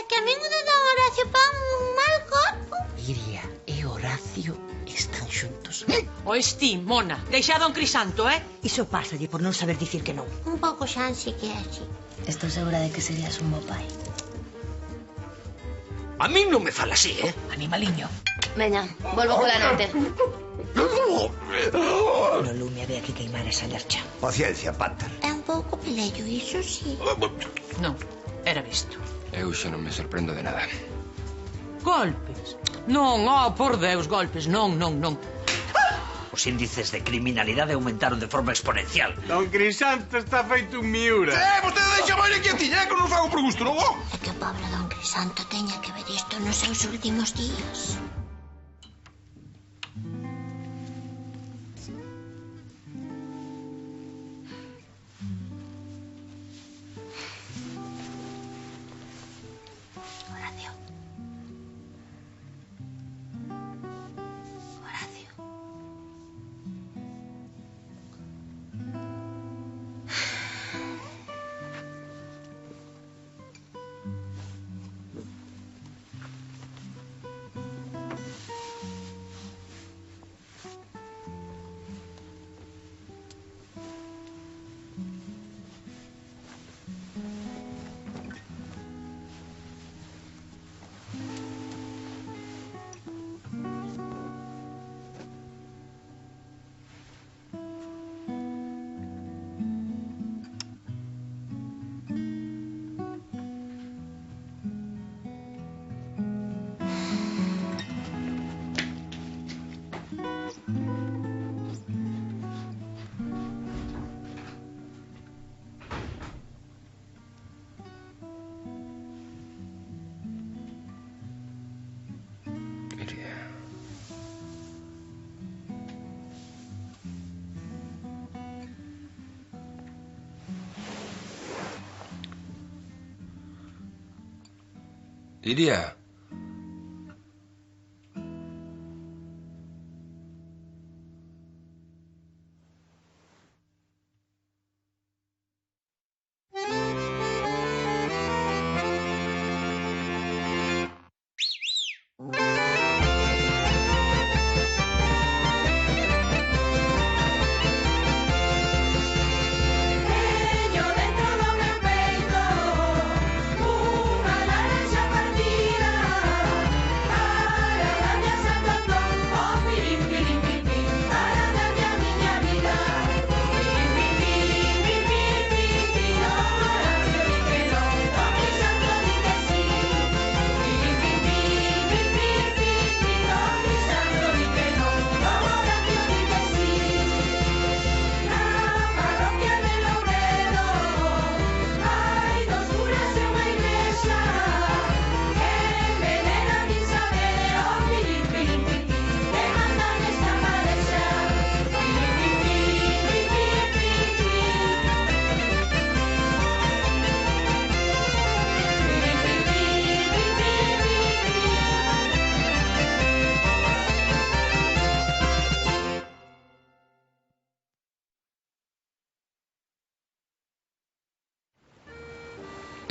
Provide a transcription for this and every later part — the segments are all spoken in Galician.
É que a min o de don Horacio pan un mal corpo. Iria e Horacio están xuntos. Oes ti, mona, deixa a don Crisanto, Iso pásalle por non saber dicir que non. Un pouco xansi que é así. Estou segura de que serías un bo pai. A min non me fala así, Animaliño. Veña, volvo pola noite. No lume había que queimar esa lercha. Paciencia, Pater. É un pouco pelello, iso sí. Non, era visto. Eu xa non me sorprendo de nada. Golpes? Non, por Deus, golpes, non. Os índices de criminalidade aumentaron de forma exponencial. Don Crisanto está feito un miura. Vostede deixa máis aquí a tiña, que non fago por gusto, non? É que o pobre don Crisanto teña que ver isto nos seus últimos días. Horacio. Horacio. Iria.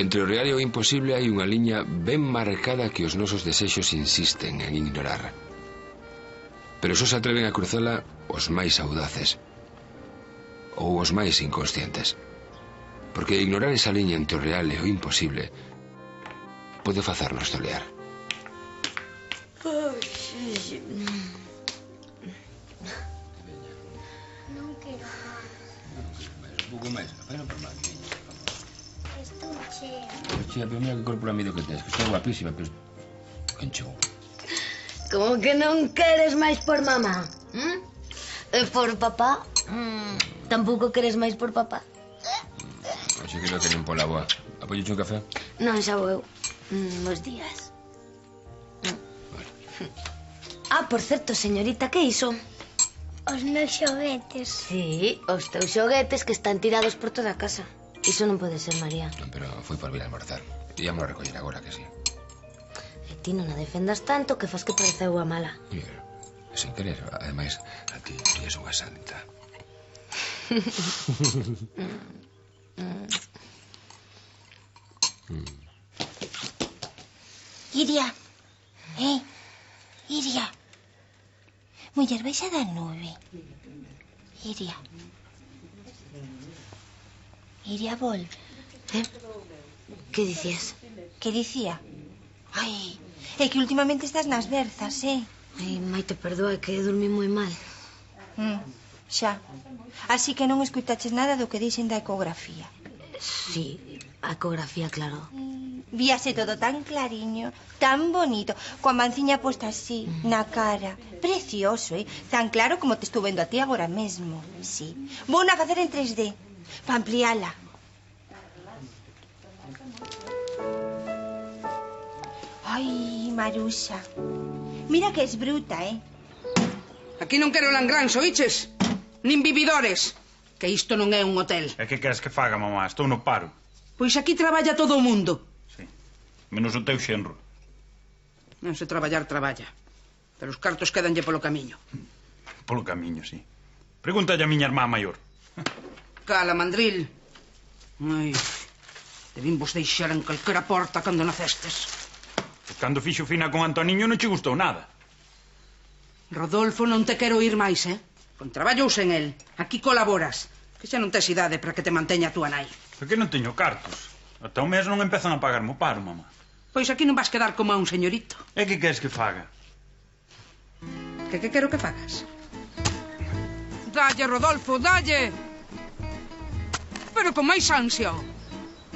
Entre o real e o imposible hai unha liña ben marcada que os nosos desexos insisten en ignorar. Pero só se atreven a cruzala os máis audaces ou os máis inconscientes. Porque ignorar esa liña entre o real e o imposible pode facernos tolear. Non quero máis. Un pouco máis, pero por máis. Estou chea. Chea, pero mira que corpo amido que tens, que está guapísima, pero... Quen chegou? Como que non queres máis por mamá? E por papá? Tampouco queres máis por papá? Oxe, creo que non pola boa. Apoyoche un café? Non, xa vou eu. Bos días. Por certo, señorita, que iso? Os meus xoguetes. Sí, os teus xoguetes que están tirados por toda a casa. Iso non pode ser, María. Non, pero foi por vir a almorzar. Íamos a recoller agora, que sí. E ti non a defendas tanto que fas que pareceu a mala. Mira, sen querer, ademais, a ti és unha santa. Iria. Iria. Muller baixa da nube. Iria. Iria volve. Que dicías? Que dicía? Ai, é que últimamente estás nas berzas, Ai, Maite, perdoa, que dormí moi mal. Xa. Así que non escuitaches nada do que dixen da ecografía. Sí, a ecografía, claro. Víase todo tan clariño, tan bonito, coa manciña posta así, na cara. Precioso, tan claro como te estou vendo a ti agora mesmo. Sí. Vou na facer en 3D, pa ampliala. Ai, Maruxa, mira que es bruta, Aquí non quero langráns, oíches? Nin vividores, que isto non é un hotel. E que queres que faga, mamá? Estou no paro. Pois aquí traballa todo o mundo. Sí. Menos o teu xenro. Non se traballar, traballa. Pero os cartos quedanlle polo camiño. Polo camiño, sí. Pregúntalle a miña irmá maior. Cala, mandril. Ai, debín vos deixar en calquera porta cando nacestes. Pois cando fixo fina con Antoniño non che gustou nada. Rodolfo, non te quero ir máis, Con traballo ou sen el. Aquí colaboras. Que xa non tes idade para que te manteña a túa nai. Porque non teño cartos. Ata o mes non empezan a pagarme o paro, mamá. Pois aquí non vas quedar como a un señorito. E que queres que faga? Que quero que fagas? Dalle, Rodolfo, dalle! Pero con máis ansia.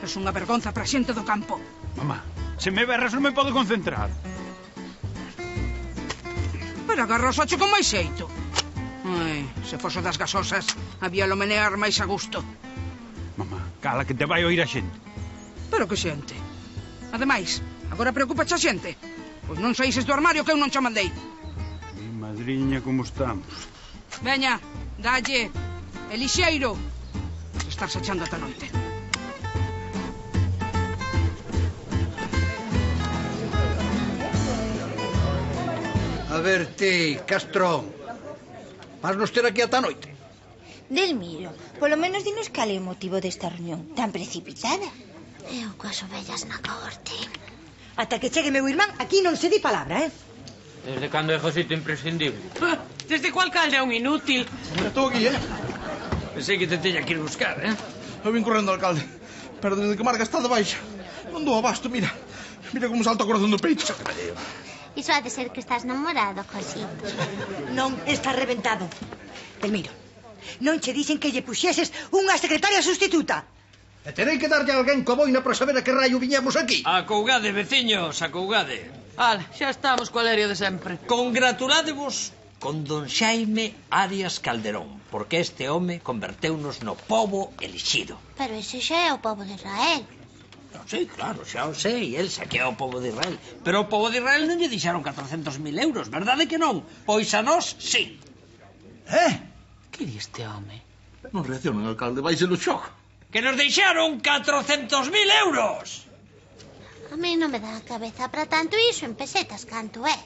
Es unha vergonza para a xente do campo. Mamá, se me berras non me podo concentrar. Pero agarrosache con máis xeito. Ai, se fose das gasosas, había lo menear máis a gusto. Mamá, cala que te vai oír a xente. Pero que xente? Ademais, agora preocupache a xente? Pois non saíses do armario que eu non che mandei. Mi madriña, como estamos? Veña, dalle, elixeiro. Estarse echando ata noite. A ver ti, Castrón. Vas nos ter aquí ata noite? Delmiro, polo menos dinos cal é o motivo desta reunión tan precipitada. Eu coas ovellas na corte. Ata que chegue meu irmán, aquí non se di palabra, Desde cando é Josito imprescindible? Desde cual calde é un inútil? Estou aquí, Pensei que te teña que ir buscar, Eu vim correndo, alcalde. Pero desde que Marga está de baixa, non dou abasto, mira. Mira como salta o corazón do peito. Iso ha de ser que estás namorado, Josito. Non está reventado. Delmiro, non che dixen que lle puxeses unha secretaria sustituta. E terei que darlle a alguén coa boina para saber a que raio viñamos aquí. Acougade, veciños, acougade. Xa estamos coa leria de sempre. Congratuládevos con don Xaime Arias Calderón, porque este home converteunos no pobo elixido. Pero ese xa é o pobo de Israel. Sí, claro, xa o sei, el saquea o pobo de Israel. Pero o pobo de Israel non lle dixaron 400.000 euros, verdade que non? Pois a nós, sí. Que di este home? Non reaccionan, alcalde, vaise no xogo. Que nos deixaron 400.000 euros. A mí non me dá a cabeza para tanto iso en pesetas canto é.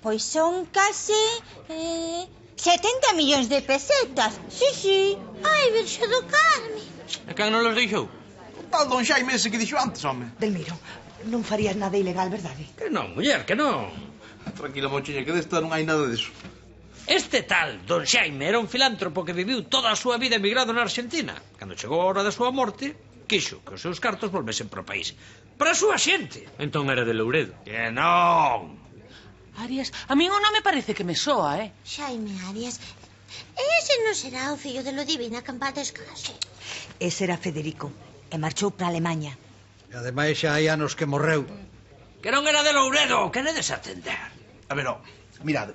Pois son case 70 millóns de pesetas. Sí. Ai, Virxe do Carme. E quen non los deixou? Tal don Xaime ese que dixo antes, home. Delmiro, non farías nada ilegal, verdade? Que non, muller, que non. Tranquila, mochiña, que desta non hai nada diso. Este tal don Xaime era un filántropo que viviu toda a súa vida emigrado na Argentina. Cando chegou a hora da súa morte, quixo que os seus cartos volvesen para o país. Para a súa xente. Entón era de Louredo. Que non. Arias, a mí o nome parece que me soa, Xaime Arias. Ese non será o fillo de lo divina que en paz descanse. Ese era Federico, e marchou para Alemanha. E ademais xa hai anos que morreu. Que non era de Louredo, queredes atender. A ver, mirade.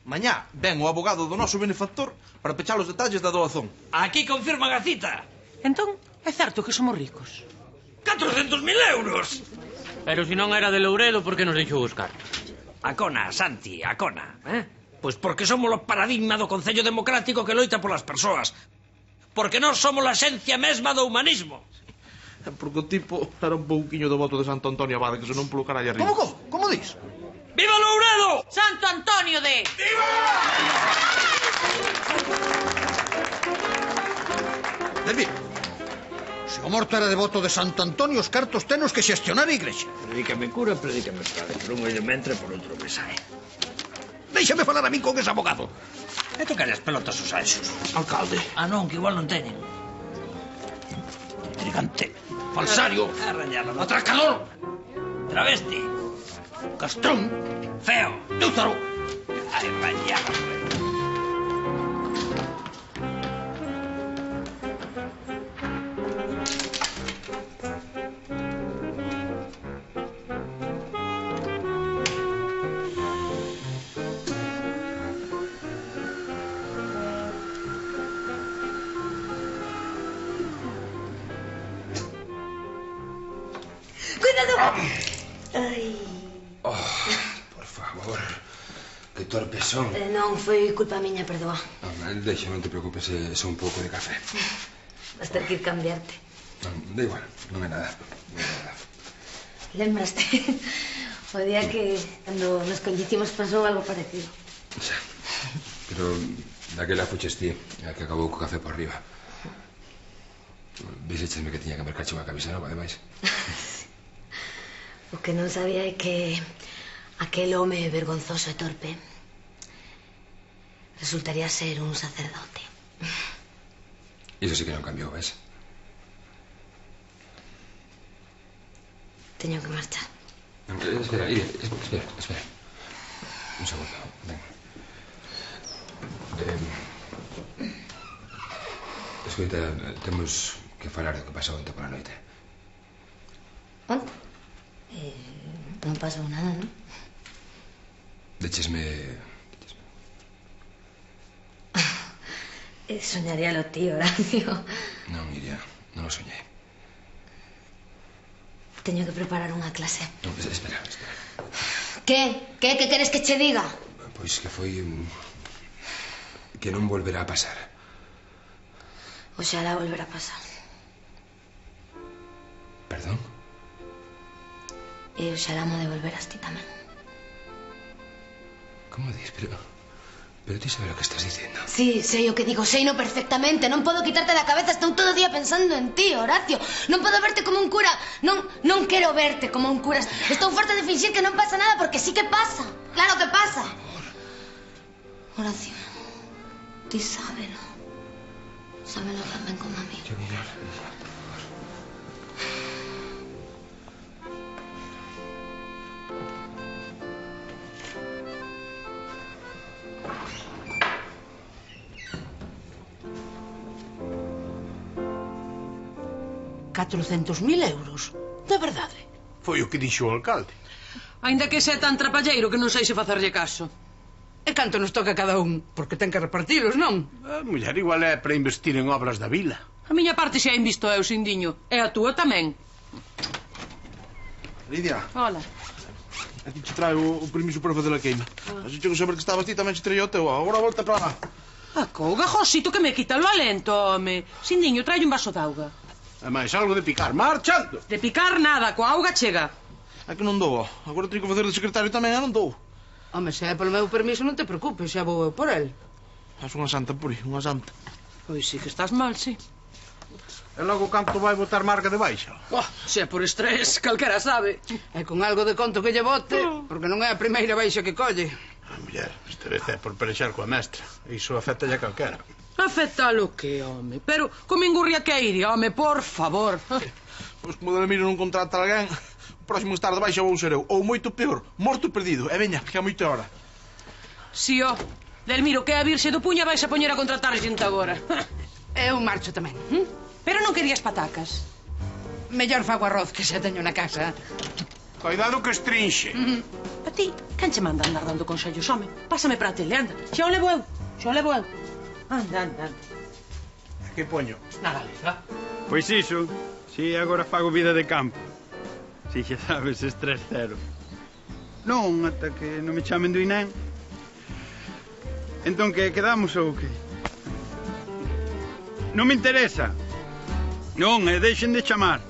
Mañá ven o abogado do noso benefactor para pechar os detalles da doazón. Aquí confirman a cita. Entón, é certo que somos ricos. 400.000 euros. Pero se non era de Louredo, por que nos deixou os cartos? Acona, Santi, acona. Pois porque somos o paradigma do Concello Democrático que loita polas persoas. Porque nós somos a esencia mesma do humanismo. Porque o tipo era un pouquiño do voto de Santo Antonio Abade, que se non polo carallo arriba. Como dis? ¡Viva Louredo! Santo Antonio de... ¡Viva! Delmiro, se o morto era devoto de Santo Antonio, os cartos tenos que xestionar a igrexa. Predícame cura, predícame padre. Por un oído me entra, por outro me sae. Déixame falar a min con ese abogado. E tocarle as pelotas aos anxos. Alcalde. Ah, non, que igual non teñen. Intrigante. Falsario. Arrañado. Atracador. Travesti. Castrón. Feo. Núzaro. Ai, rañado. Cuidado. Ai. Oh, por favor. Que torpes son. Non, foi culpa miña, perdoa. Deixa, non te preocupes, é só un pouco de café. Vas ter que ir cambiarte. Da igual, non é nada. Non é nada. Lembraste? O día que, cando nos coñecimos, pasou algo parecido. Xa. Pero daquela fuches ti, a que acabou co café por arriba. Dixéchesme que tiña que mercarche unha camisa nova, ademais. O que non sabía é que aquel home vergonzoso e torpe resultaría ser un sacerdote. Iso sí que non cambiou, ves? Teño que marchar. Espera, espera. Un segundo, ven. Escoita, temos que falar do que pasou onte pola noite. Onte? Non pasou nada, non? Déchesme... Soñaría lo tío, Horacio. Non, Iria, non o soñei. Teño que preparar unha clase. Non, espera. Que? Que queres que che diga? Pois que foi... que non volverá a pasar. Oxalá volverá a pasar. Perdón? E oxalá mo devolveras ti tamén. Como dis? Pero ti sabes o que estás dicindo. Sí, sei o que digo, seino perfectamente. Non podo quitarte da cabeza, estou todo o día pensando en ti, Horacio. Non podo verte como un cura. Non quero verte como un cura. Estou farta de fingir que non pasa nada porque sí que pasa. Claro que pasa. Horacio, ti sábelo. Sábelo tamén como a mí. Que mirar. €400.000? De verdade? Foi o que dixo o alcalde. Ainda que sea tan trapalleiro que non sei se facerlle caso. E canto nos toca a cada un? Porque ten que repartilos, non? A muller igual é para investir en obras da vila. A miña parte xa invisto eu, Sindiño. E a túa tamén. Lidia. Hola. Aquí te traio o permiso para fazer a queima. Así chego saber que estabas ti, tamén te traio o teu. Agora volta para lá. Acouga, Josito, que me quita o alento, home. Sindiño, trae un vaso de auga. É máis algo de picar. Marchando! De picar nada, coa auga chega. É que non dou, ó. Agora teño que facer de secretario tamén, e non dou. Home, se é polo meu permiso, non te preocupes, xa vou eu por el. És unha santa, Puri, unha santa. Pois sí que estás mal, sí. E logo canto vai botar marca de baixa? Oh, se é por estrés, calquera sabe. E con algo de conto que lle bote, porque non é a primeira baixa que colle. A muller, esta vez é por perexar coa mestra. Iso afecta a calquera. Afectalo que, home? Pero como engurria que iria, home, por favor. Pois como Delmiro non contrata alguén, o próximo estar de baixa vou ser eu. Ou moito peor, morto perdido. E veña, que é moita hora. Si, ó. Delmiro, que é a virxe do puña vais a poñer a contratar xente agora. Eu marcho tamén. Pero non querías patacas. Mellor fago arroz que xa teño na casa. Cuidado que estrinxe. A ti, quen che manda andar dando consellos, home? Pásame para a tele, anda. Xa o levo eu. Anda. Que poño? Na galega. Pois iso, si agora fago vida de campo. Si xa sabes, estrés cero. Non, ata que non me chamen do INEM. Entón, que quedamos ou que? Non me interesa. Non, deixen de chamar.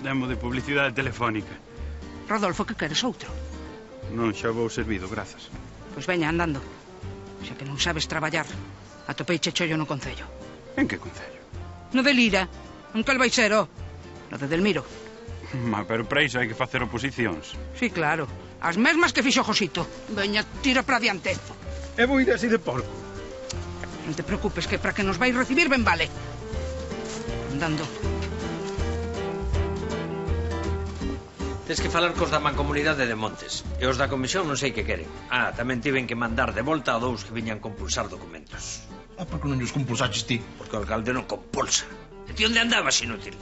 Demo de publicidade telefónica. Rodolfo, que queres outro? Non, xa vou servido, grazas. Pois veña, andando. Xa que non sabes traballar. Atopei che chollo no concello. En que concello? No de Lira. En cal vai ser, ó? No de Delmiro. Pero para iso hai que facer oposicións. Sí, claro. As mesmas que fixo Josito. Veña, tira para diante. E vou ir así de porco. Non te preocupes, que para que nos vais recibir ben vale. Andando. Tens que falar cos da mancomunidade de Montes. E os da comisión non sei que queren. Tamén tiven que mandar de volta a 2 que viñan compulsar documentos. Por que non llos compulsaches ti? Porque o alcalde non compulsa. E ti onde andabas, inútil?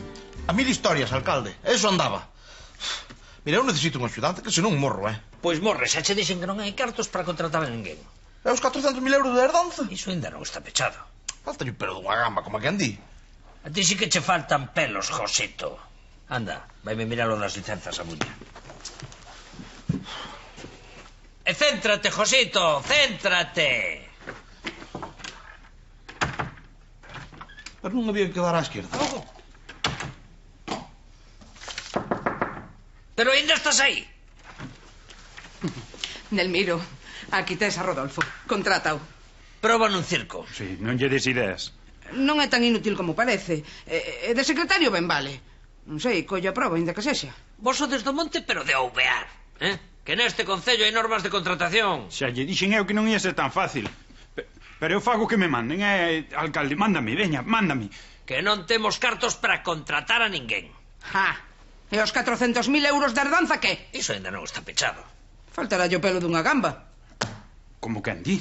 A 1000 historias, alcalde. Eso andaba. Mira, eu necesito un axudante, que senón morro, Pois morre, xa che dixen que non hai cartos para contratar a ninguén. E os 400.000 euros de herdanza? Iso ainda non está pechado. Falta o pelo dunha gamba, como que andí. A ti sí que che faltan pelos, Josito. Anda, vaime mirar o das licenzas a buña. E céntrate, Josito, céntrate. Pero non había que dar á esquerda. Pero ainda estás aí. Delmiro, aquí tes a Rodolfo. Contrátao. Proba nun circo. Sí, non lle des ideas. Non é tan inútil como parece. E de secretario ben vale. Non sei, colle a proba, ainda que sexa. Vos sodes do monte, pero de ouvear. Que neste concello hai normas de contratación. Xa lle dixen eu que non ia ser tan fácil. Pero eu fago que me manden, alcalde, mándame, veña, mándame. Que non temos cartos para contratar a ninguén. E os 400.000 euros de herdanza, que? Iso ainda non está pechado. Faltará o pelo dunha gamba. Como que andí?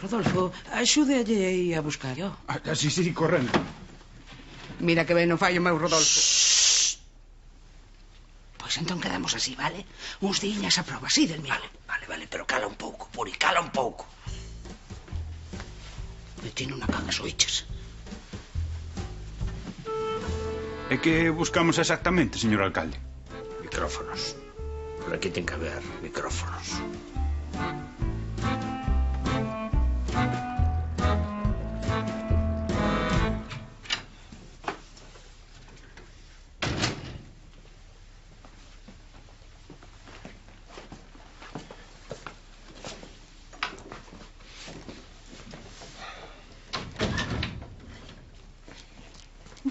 Rodolfo, axúdelle aí a buscar, ó. Sí, correndo. Mira que ben non fai o meu Rodolfo. Pois entón quedamos así, vale? Uns diñas a proba, sí, Delmiro. Vale, pero cala un pouco, Puri, cala un pouco. E ti non a cagas, oiches. E que buscamos exactamente, señor alcalde? Micrófonos. Por aquí ten que haber micrófonos.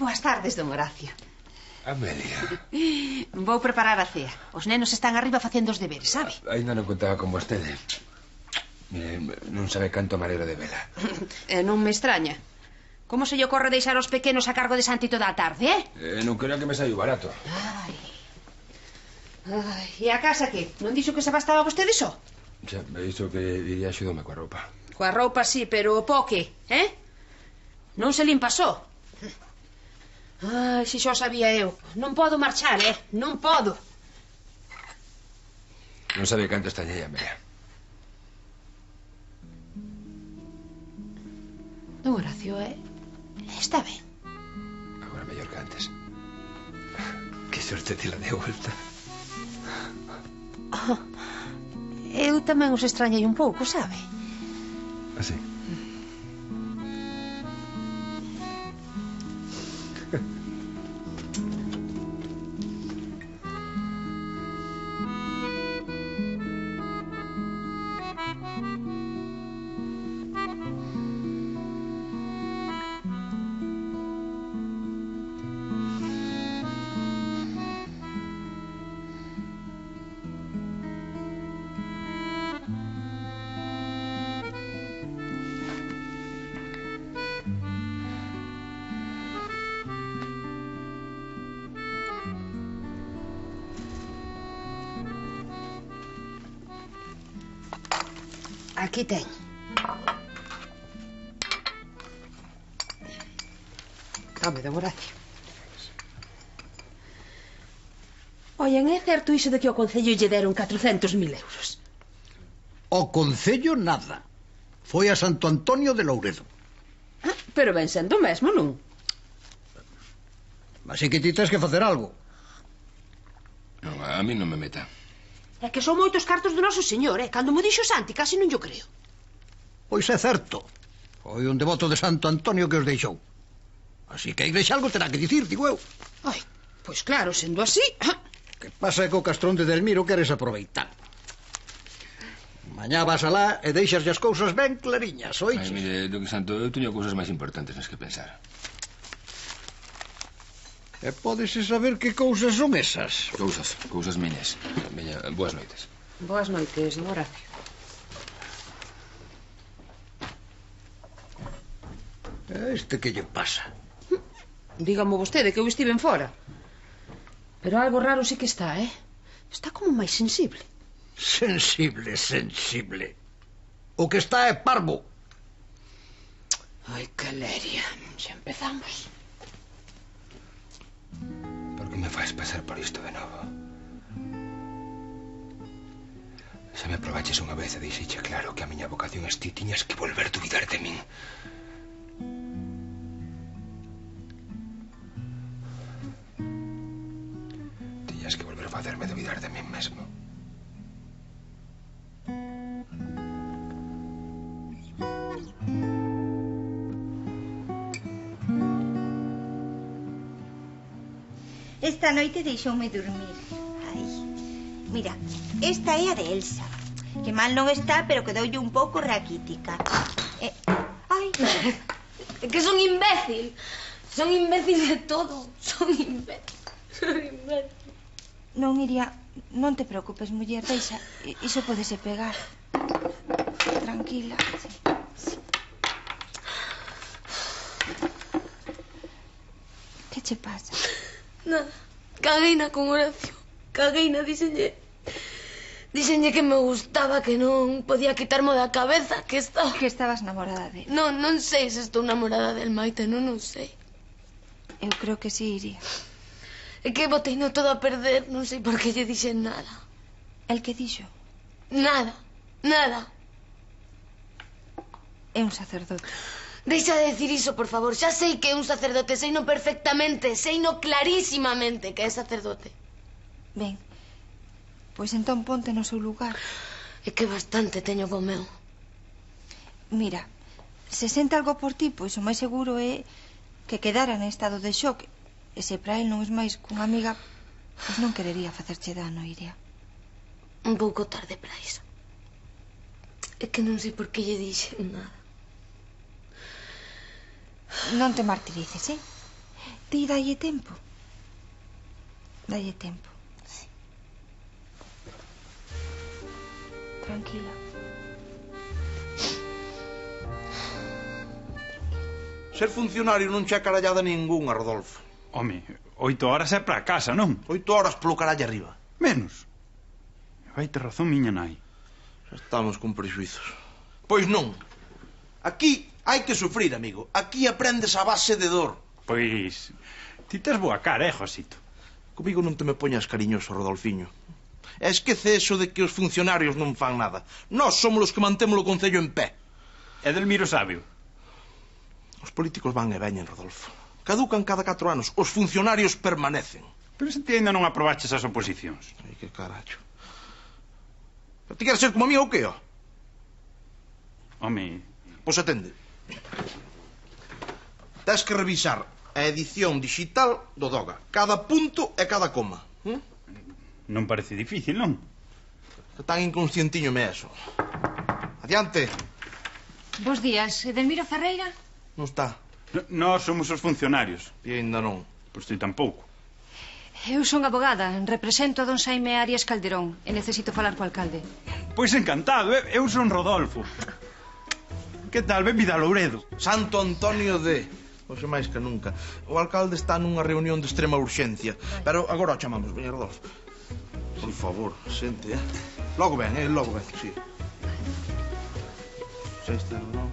Boas tardes, don Horacio. Amelia. Vou preparar a cea. Os nenos están arriba facendo os deberes, sabe? Ainda non contaba con vostede. Mire, non sabe canto marero de vela. Non me extraña. Como se lle ocorre deixar os pequenos a cargo de Santi toda a tarde, Non quería que me saiu barato. E a casa que? Non dixo que se bastaba vostede só? Xa, me dixo que iría axudome coa roupa. Coa roupa sí, pero o po que, Non se limpa só. Se xo sabía eu. Non podo marchar, Non podo. Non sabe canto estañei, Amelia. Don Horacio, está ben. Agora mellor que antes. Que sorte te la de volta. Eu tamén os extrañei un pouco, sabe? Así. Aquí ten. Tome, don Horacio. Oian, é certo iso de que o Concello lle deron 400.000 euros? O Concello nada. Foi a Santo Antonio de Louredo. Pero ven sendo o mesmo, non? Así que ti tens que facer algo. Non, a mí non me meta. É que son moitos cartos do noso señor, Cando me dixo Santi, casi non yo creo. Pois é certo. Foi un devoto de Santo Antonio que os deixou. Así que a igrexa algo terá que dicir, digo eu. Ai, Pois claro, sendo así... Que pasa é que o castrón de Delmiro queres aproveitar. Mañá vas alá e deixas as cousas ben clariñas, oiches? Ai, mire, Duque Santo, eu teño cousas máis importantes nas que pensar. E podes saber que cousas son esas? Cousas miñas. Veña, boas noites. Boas noites, don Horacio. Este que lle pasa? Dígame vostede que eu estiven fora. Pero algo raro sí que está, eh? Está como máis sensible. Sensible. O que está é parvo. Ai, que leria. Xa empezamos. Por que me faz pasar por isto de novo? Se me probaches unha vez e deixeche claro que a miña vocación es ti, tiñas que volver a dubidar de min. Tiñas que volver a facerme dubidar de min mesmo. Esta noite deixoume dormir. Ai. Mira, esta é a de Elsa. Que mal non está, pero quedoulle un pouco raquítica. Ai. É que son imbécil. Son imbécil de todo. Son imbécil. Non, Iria, non te preocupes, muller, deixa. Iso podese pegar. Tranquila. Sí. Que che pasa? Nada. Cagueina con Horacio. Cagueina, díxenlle que me gustaba, que non podía quitarmo da cabeza, que estaba... Que estabas namorada dele. Non sei se estou namorada del Maite, non sei. Eu creo que sí, Iria. É que boteino todo a perder, non sei por que lle dixen nada. El que dixo? Nada. É un sacerdote. Deixa de decir iso, por favor. Xa sei que é un sacerdote, seino perfectamente, seino clarísimamente que é sacerdote. Ben, pois entón ponte no seu lugar. É que bastante teño co meu. Mira, se sente algo por ti, pois o máis seguro é que quedara en estado de shock. E se para el non é máis cunha amiga, pois non querería facerche dano, Iria. Un pouco tarde para iso. É que non sei por que lle dixen nada. Non te martirices, Ti dalle tempo. Dalle tempo. Sí. Tranquila. Ser funcionario non che carallada ningunha, Rodolfo. Home, 8 horas é para casa, non? 8 horas polo carallo arriba. Menos. Vai ter razón miña nai. Xa estamos con prexuizos. Pois non. Aquí hai que sufrir, amigo. Aquí aprendes a base de dor. Pois... ti tes boa cara, Josito? Comigo non te me poñas cariñoso, Rodolfiño. E esquece eso de que os funcionarios non fan nada. Nós somos os que mantemos o Concello en pé. E Delmiro sábeo. Os políticos van e veñen, Rodolfo. Caducan cada 4 anos. Os funcionarios permanecen. Pero se ti ainda non aprobaches as oposicións. Ai, que carallo. Pero ti queres ser como a mí ou que, ó? Home... Pois atende. Tens que revisar a edición digital do Doga. Cada punto e cada coma. Non parece difícil, non? Que tan inconscientiño me é eso. Adiante. Bos días. Edelmiro Ferreira? Non está. Nós somos os funcionarios. E ainda non. Pois ti tampouco. Eu son abogada. Represento a don Xaime Arias Calderón e necesito falar co alcalde. Pois encantado. Eu son Rodolfo. Que tal? Benvida a Louredo. Santo Antonio de... Hoxe máis que nunca. O alcalde está nunha reunión de extrema urxencia. Pero agora o chamamos, veña Rodolfo. Por favor, xente, Logo ven, sí. Sexta, non?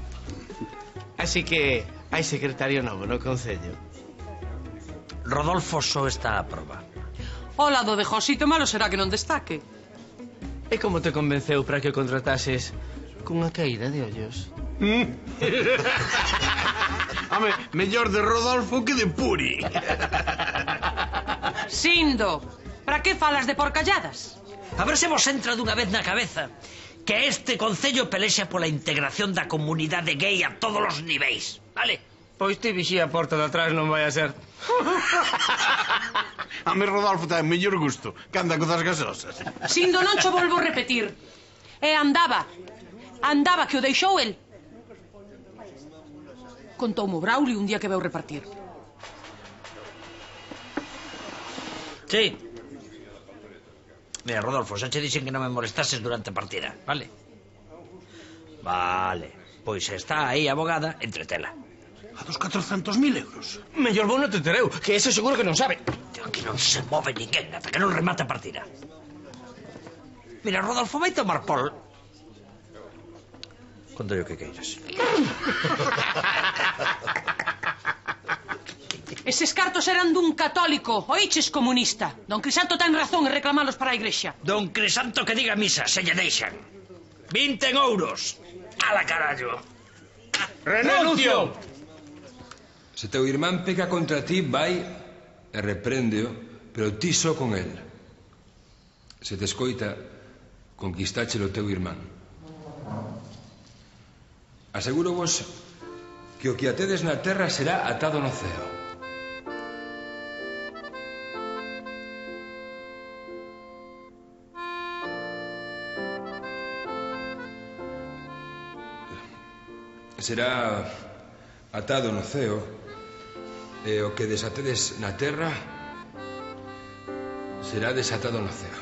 Así que hai secretario novo no Concello. Rodolfo só está a proba. O lado de Josito malo será que non destaque. E como te convenceu para que o contratases cunha caída de ollos? Home, mellor de Rodolfo que de Puri. Sindo, para que falas de porcalladas? A ver se vos entra dunha vez na cabeza que este concello pelexa pola integración da comunidade gay a todos os niveis, vale? Pois ti vixía a porta de atrás, non vai a ser. A mí Rodolfo ten mellor gusto que anda cozas gasosas. Sindo non cho volvo a repetir. E andaba que o deixou el. Contoumo Braulio un día que veu repartir. Sí. Mira, Rodolfo, xa che dixen que non me molestases durante a partida, vale? Vale. Pois está aí a abogada, entretela. A dos 400.000 euros. Mellor vou no tetereu, que ese seguro que non sabe. Aquí non se move ninguén ata que non remate a partida. Mira, Rodolfo, vai tomar pol. Conto yo que queiras. Eses cartos eran dun católico, oiches, comunista. Don Crisanto ten razón en reclamalos para a igrexa. Don Crisanto que diga misa, se lle deixan. 20 euros. ¡Ala, carallo! ¡Renuncio! Se teu irmán peca contra ti, vai e repréndeo, pero ti só con el. Se te escoita, conquistáchelo teu irmán. Aseguro vos que o que atedes na terra será atado no ceo. Será atado no ceo e o que desatedes na terra será desatado no ceo.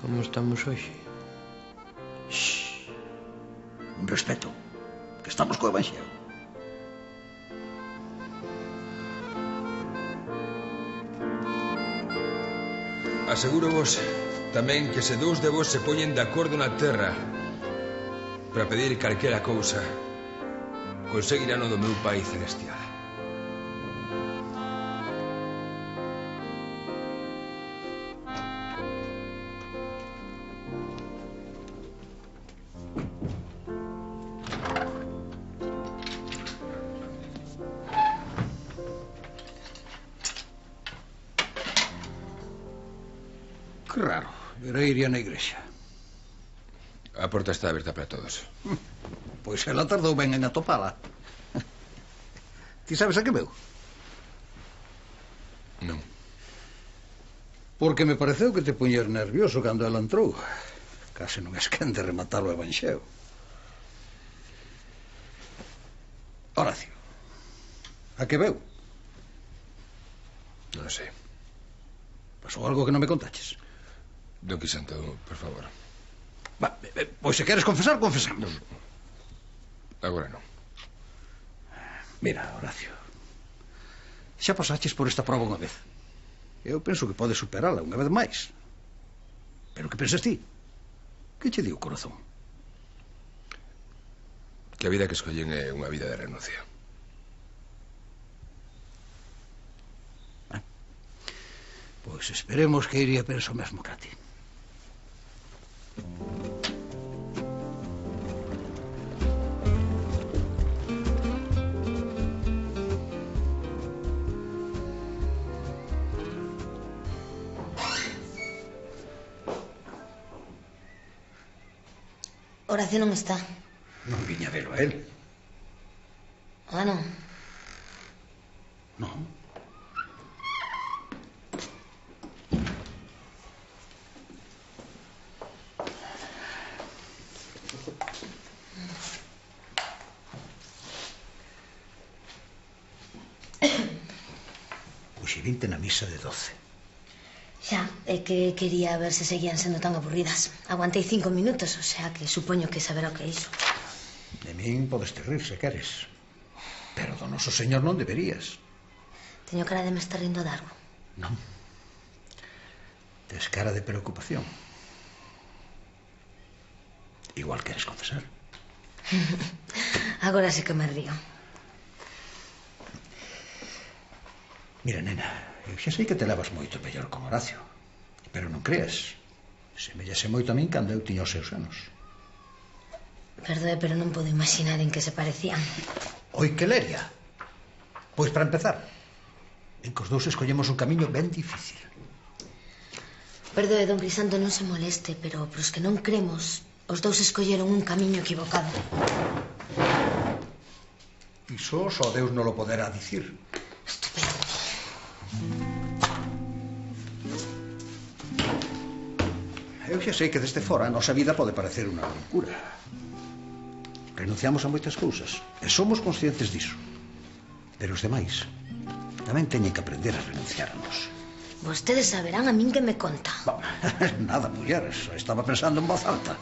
Como estamos hoxe? Un respeto, que estamos co Evanxeo. Aseguro vos tamén que se dous de vos se poñen de acordo na terra para pedir calquera cousa, conseguirán o do meu Pai celestial. Que raro, era iría na igrexa. A porta está aberta para todos. Pois ela tardou ben en atopala. Ti sabes a que veu? Non. Porque me pareceu que te puñer nervioso cando ela entrou. Case non esquende rematar o Evanxeo. Horacio, a que veu? Non sei. Pasou algo que non me contaches? Don Crisanto, por favor. Pois se queres confesar, confesamos. Agora non. Mira, Horacio, xa pasaches por esta prova unha vez. Eu penso que podes superala unha vez máis. Pero que pensas ti? Que che di o corazón? Que a vida que escollen é unha vida de renuncia. Pois esperemos que iría penso mesmo que a ti. Horacio non está. Non viña a velo a él. Ah, non. Non. Hoxe vinte na misa de 12. Xa, é que quería ver se seguían sendo tan aburridas. Aguantei 5 minutos, o sea que supoño que saberá o que é iso. De min podes te rir se queres. Pero do noso señor non deberías. Teño cara de me estar rindo de algo. Non. Tes cara de preocupación. Igual queres confesar. Agora sí que me río. Mira, nena, eu xa sei que te levas moito mellor con Horacio. Pero non creas. Semellase moito a min cando eu tiña os seus anos. Perdoe, pero non podo imaginar en que se parecían. Oi, que leria. Pois para empezar, en que os dous escollemos un camiño ben difícil. Perdoe, don Crisanto, non se moleste, pero pros que non cremos, os dous escolleron un camiño equivocado. Iso só Deus non lo poderá dicir. Eu xa sei que desde fora a nosa vida pode parecer unha loucura. Renunciamos a moitas cousas e somos conscientes diso. Pero os demais tamén teñen que aprender a renunciarnos. Vostedes saberán a min que me conta. Nada, muller, estaba pensando en voz alta.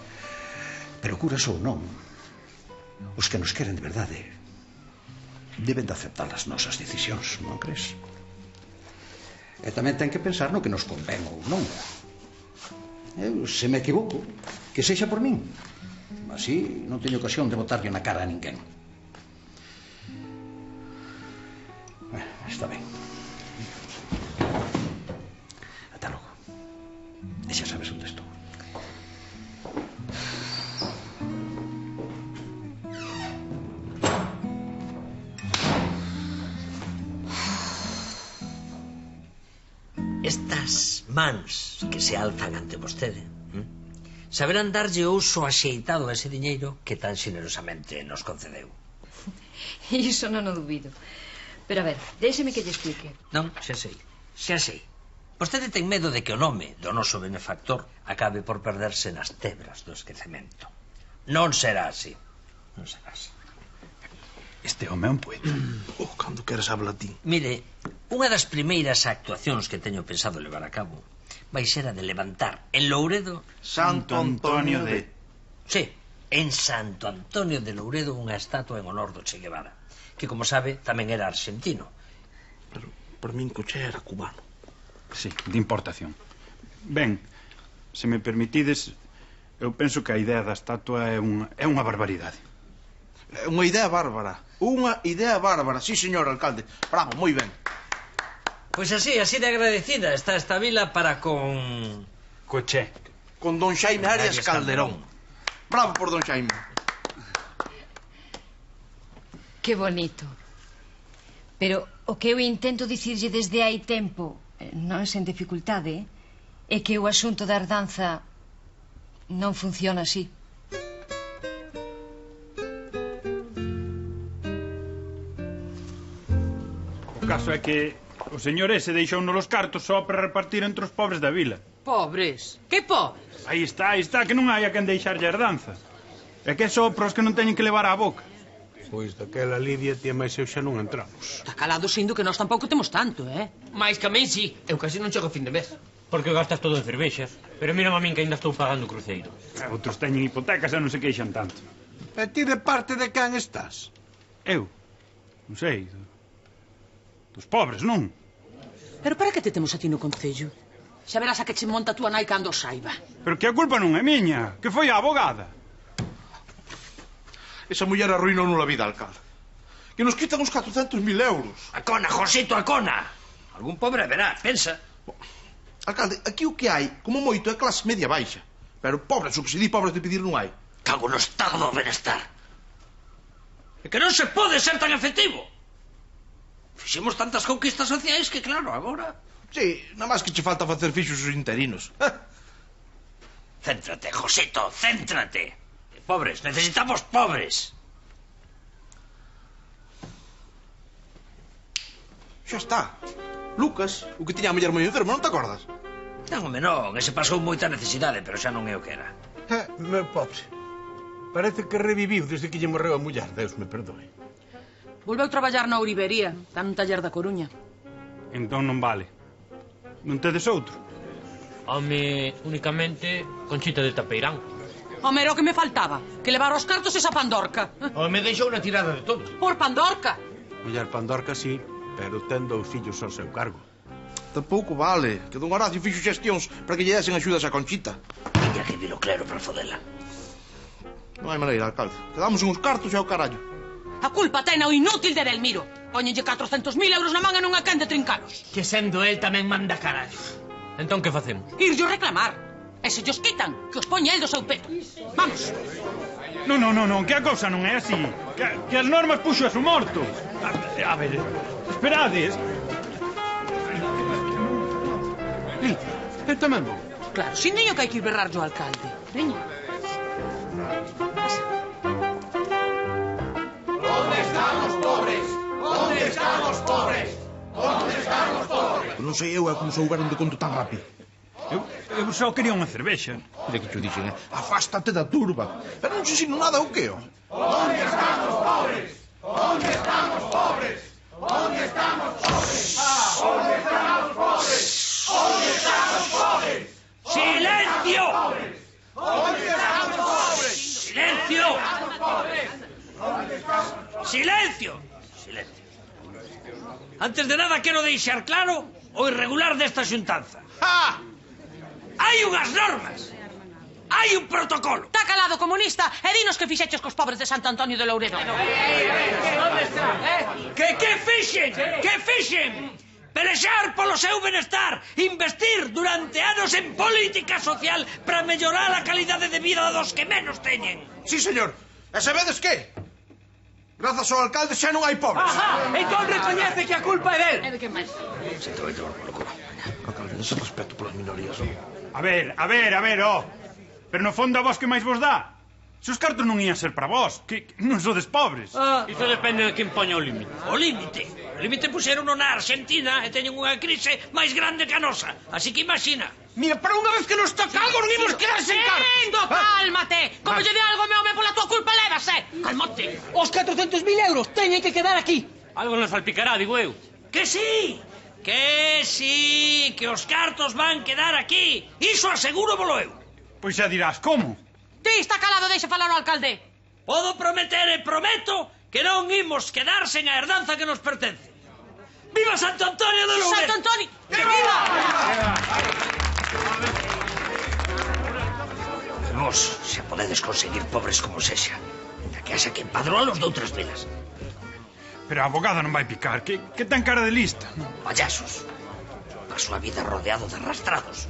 Pero curas ou non, os que nos queren de verdade deben de aceptar as nosas decisións, non crees? E tamén ten que pensar no que nos convén ou non. Eu, se me equivoco, que sexa por min. Así non teño ocasión de botarlle na cara a ninguén. Está ben. Ata logo. E xa sabes onde estou. Estas mans que se alzan ante vostede saberán darlle uso axeitado a ese diñeiro que tan xenerosamente nos concedeu. Iso non o dubido. Pero a ver, déxeme que lle explique. Non, xa sei, xa sei. Vostede ten medo de que o nome do noso benefactor acabe por perderse nas tebras do esquecemento. Non será así. Non será así. Este home é un poeta. Cando queres habla ti. Mire, unha das primeiras actuacións que teño pensado levar a cabo vai ser a de levantar en Louredo Santo Antonio de... Sí, en Santo Antonio de Louredo unha estatua en honor do Che Guevara, que, como sabe, tamén era argentino. Pero por min co Che era cubano. Sí, de importación. Ben, se me permitides, eu penso que a idea da estatua é unha barbaridade. É unha idea bárbara. Unha idea bárbara, sí, señor alcalde. Bravo, moi ben. Pois así de agradecida está esta vila para con... Che. Con don Xaime Arias Calderón. Bravo por don Xaime. Que bonito. Pero o que eu intento dicirlle desde hai tempo, non sen dificultade, é que o asunto da herdanza non funciona así. O caso é que o señor ese deixounos os cartos só para repartir entre os pobres da vila. Pobres? Que pobres? Aí está, que non hai a quen deixarlle a herdanza. É que é só para os que non teñen que levar á boca. Pois daquela Lidia, tía máis eu xa non entramos. Está calado, Sindo, que nós tampouco temos tanto, Mais que a min, sí. Eu casi non chego a fin de mes. Porque gastas todo en cervexas. Pero mira a min que ainda estou pagando o cruceiro. Outros teñen hipotecas e non se queixan tanto. E ti de parte de quen estás? Eu? Non sei. Dos pobres, non? Pero para que te temos a ti no concello? Xa verás a que che monta a túa nai cando o saiba. Pero que a culpa non é miña, que foi a abogada. Esa muller arruinou a vida, alcalde. Que nos quitan os 400.000 euros. Acona, Josito, acona. Algún pobre verá, pensa. Alcalde, aquí o que hai, como moito, é clase media baixa. Pero pobres, o que se di pobres de pedir non hai. Cago no estado do benestar. É que non se pode ser tan efectivo. Fixemos tantas conquistas sociais que, claro, agora... Sí, nada máis que che falta facer fixos os interinos. Céntrate, Josito, céntrate. Pobres, necesitamos pobres. Xa está. Lucas, o que tiña a muller moi enferma, non te acordas? Non, home, non, ese pasou moita necesidade, pero xa non é o que era. Meu pobre. Parece que reviviu desde que lle morreu a muller, Deus me perdoe. Volveu traballar na ourivería, está nun taller da Coruña. Entón non vale. Non tedes outro? Home, únicamente Conchita de Tapeirán. Home, era o que me faltaba, que levar os cartos esa Pandorca. Home, deixou unha tirada de todo. Por Pandorca. Muller Pandorca, sí, pero ten 2 fillos ao seu cargo. Tampouco vale, que don Horacio fixo xestións para que lle desen axudas a Conchita. Tiña que vir o clero para fodela. Non hai maneira, alcalde. Te damos uns cartos e ao carallo. A culpa ten o inútil de Delmiro. Póñenlle 400.000 euros na manga e non a quen de trincalos. Que sendo el tamén manda carallo. Entón, que facemos? Irllo reclamar. E se llos quitan, que os poña el do seu peto. Vamos. Non, que a cousa non é así. Que as normas puxo a su morto. A ver, esperades. Eu tamén vou. Claro, sin niño que hai que ir berrarlle ao alcalde. Veña. ¿Dónde estamos todos? Non sei eu como souberon de conto tan rápido. Eu só quería unha cervexa. De que te dixen, afástate da turba. Pero non se ensino nada o que, ¿Dónde están os pobres? ¿Dónde están os pobres? ¿Dónde están os pobres? ¿Dónde están os pobres? ¿Dónde están os pobres? ¡Silencio! ¿Dónde están os pobres? ¡Silencio! ¡Silencio! Silencio. Antes de nada quero deixar claro o irregular desta xuntanza. Hai unhas normas. Hai un protocolo. Está calado, comunista, e dinos que fixeches cos pobres de Santo Antonio de Louredo. Que fixen? Que fixen? Pelexar polo seu benestar, investir durante anos en política social para mellorar a calidade de vida dos que menos teñen. Sí, señor. E sabedes que? Grazas ao alcalde xa non hai pobres. Entón recoñece que a culpa é del. Alcalde, ese respeto polas minorías. A ver, Pero no fondo a vos que máis vos dá. Se os cartos non ian ser para vos, que non sodes pobres. Iso depende de quen poña o límite. O límite? O límite puxeron na Argentina e teñen unha crise máis grande que a nosa. Así que imagina. Mira, para unha vez que nos toca algo non imos quedar sen cartos. Endo, cálmate. Como lle de algo meu home pola tua culpa, lévase. Calmote. Os 400.000 euros teñen que quedar aquí. Algo nos salpicará, digo eu. Que sí, que os cartos van quedar aquí. Iso aseguro volo eu. Pois xa dirás, como? Ti está calado, deixa falar o alcalde. Podo prometer e prometo que non imos quedar sen a herdanza que nos pertence. ¡Viva Santo Antonio de Louredo! ¡Santo Antonio! ¡Viva! Vos, se podedes conseguir pobres como sexa, ainda que haxa que empadroalos doutras velas. Pero a abogada non vai picar, que ten cara de lista. Payasos. Paso a vida rodeado de arrastrados.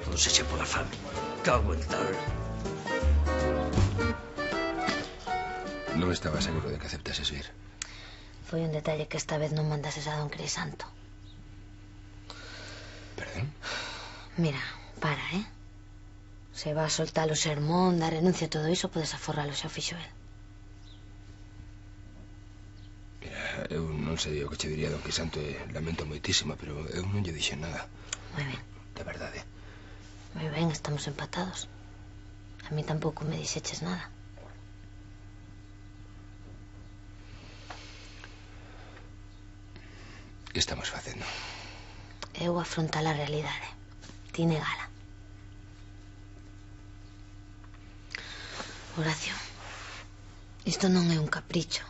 Todo sexa pola fame. Cago en tal. Non estaba seguro de que aceptases vir. Foi un detalle que esta vez non mandases a don Crisanto. Perdón? Mira, para, Se va a soltar o sermón da renuncia e todo iso, podes aforralo, xa o fixo el. Mira, eu non sei o que che diría don Crisanto e lamento moitísimo, pero eu non lle dixen nada. Moi ben. De verdade. Moi ben, estamos empatados. A mí tampouco me dixeches nada. Que estamos facendo? Eu afrontar a realidade. Ti negala. Horacio, isto non é un capricho.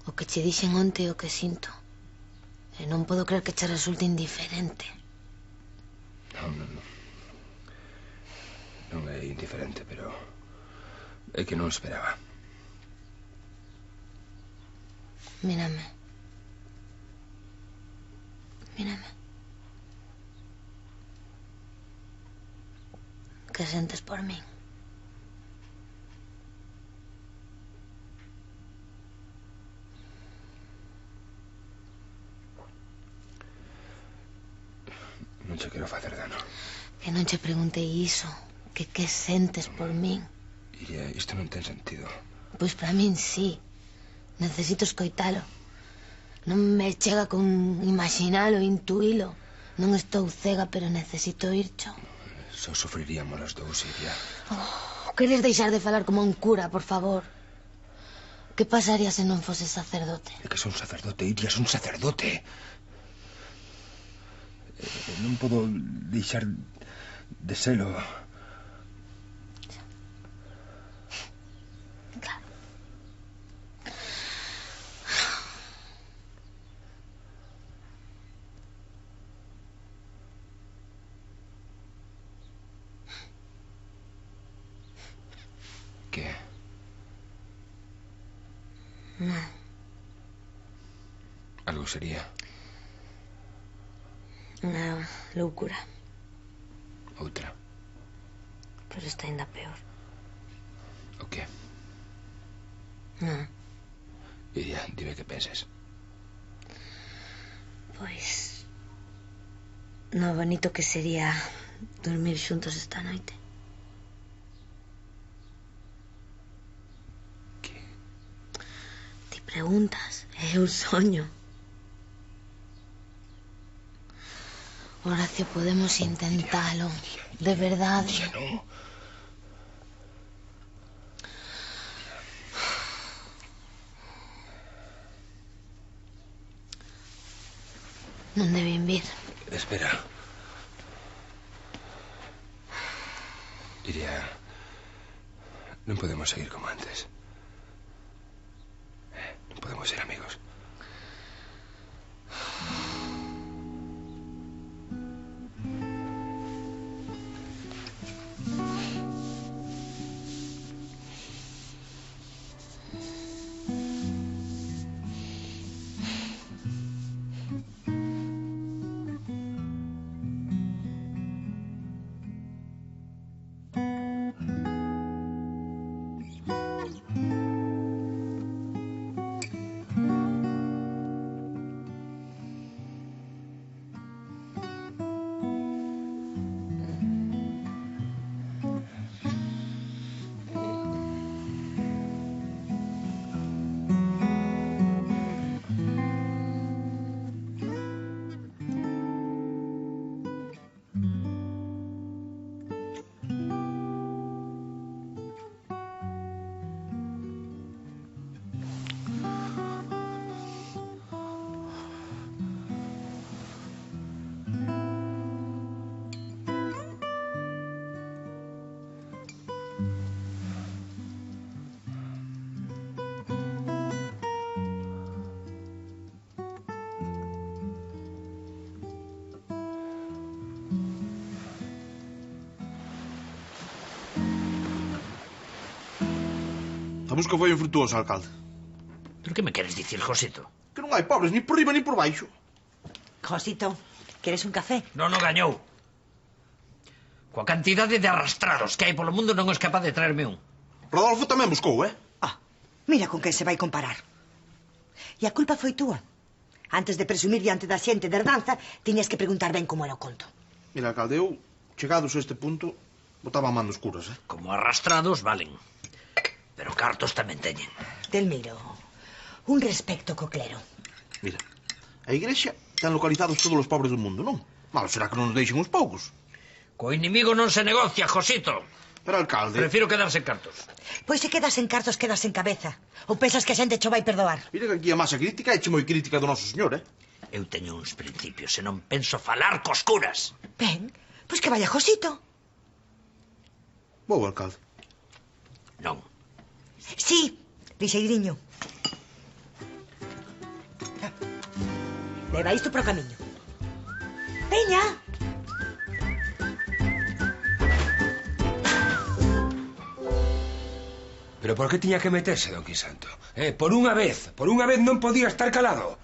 O que che dixen onte é o que sinto. E non podo creer que che resulte indiferente. Non. Non é indiferente, pero é que non esperaba. Mírame. Que sentes por min? Non che quero facer dano. Que non che preguntei iso. Que sentes por min? Iria, isto non ten sentido. Pois para min sí. Necesito escoitalo. Non me chega con imaginalo, intuílo. Non estou cega, pero necesito ircho. Só sufriríamos as dous, Iria. Queres deixar de falar como un cura, por favor? Que pasaría se non foses sacerdote? É que son sacerdote, Iria, son sacerdote. Non podo deixar de selo. Claro. Que? Non. Algo sería. Unha loucura. Outra. Pero está ainda peor. O que? Non. Iria, dime que penses. Pois... no bonito que sería dormir xuntos esta noite. Que? Ti preguntas, é un soño. Horacio, podemos intentalo. De verdade. Non deben vir. Espera. Iria, non podemos seguir como antes. Non podemos ser amigos. A busca foi infrutuosa, alcalde. Pero que me queres dicir, Josito? Que non hai pobres, ni por riba ni por baixo. Josito, queres un café? Non gañou. Coa cantidade de arrastrados que hai polo mundo non és capaz de traerme un. Rodolfo tamén buscou, Mira con quen se vai comparar. E a culpa foi túa. Antes de presumir diante da xente de herdanza, tiñas que preguntar ben como era o conto. Mira, alcalde, eu, chegados a este punto, botaba a man dos curas, Como arrastrados valen. Pero cartos tamén teñen. Delmiro, un respecto co clero. Mira, a igrexa ten localizados todos os pobres do mundo, non? Malo será que non nos deixen uns poucos. Co inimigo non se negocia, Josito. Pero, alcalde... Prefiro quedarse en cartos. Pois se quedas en cartos, quedas en cabeza. Ou pensas que a xente cho vai perdoar? Mira que aquí a masa crítica é moi crítica do noso señor, Eu teño uns principios e non penso falar cos curas. Ben, pois que vaya Josito. Vou, alcalde. Non. Sí, lixeiriño. Leva isto pro camiño. Veña. Pero por que tiña que meterse, don Quisanto? Por unha vez non podía estar calado.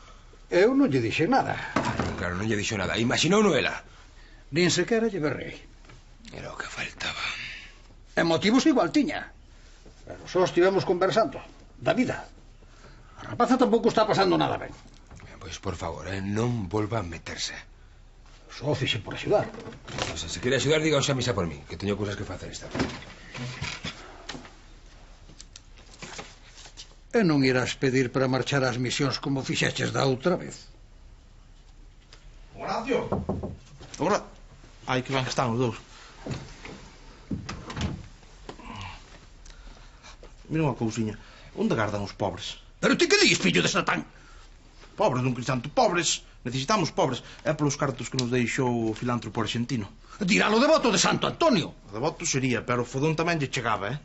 Eu non lle dixe nada. Claro, non lle dixo nada. Imaginou Noela. Nin sequera lle berrei. Era o que faltaba. E motivos igual tiña. Pero só estivemos conversando. Da vida. A rapaza tampouco está pasando nada ben. Pois, por favor, non volva a meterse. Só fixe por axudar. Se quere axudar, diga xa misa por mí, que teño cousas que facer esta vez. E non irás pedir para marchar ás misións como fixeches da outra vez. Horacio! Agora... Ai, que ben que están os dous. Mira unha cousiña. Onde gardan os pobres? Pero ti que dis, fillo de Satán? Pobres, don Crisanto, pobres. Necesitamos pobres. É polos cartos que nos deixou o filántropo argentino. Diralo devoto de Santo Antonio. O devoto sería, pero o fodón tamén lle chegaba,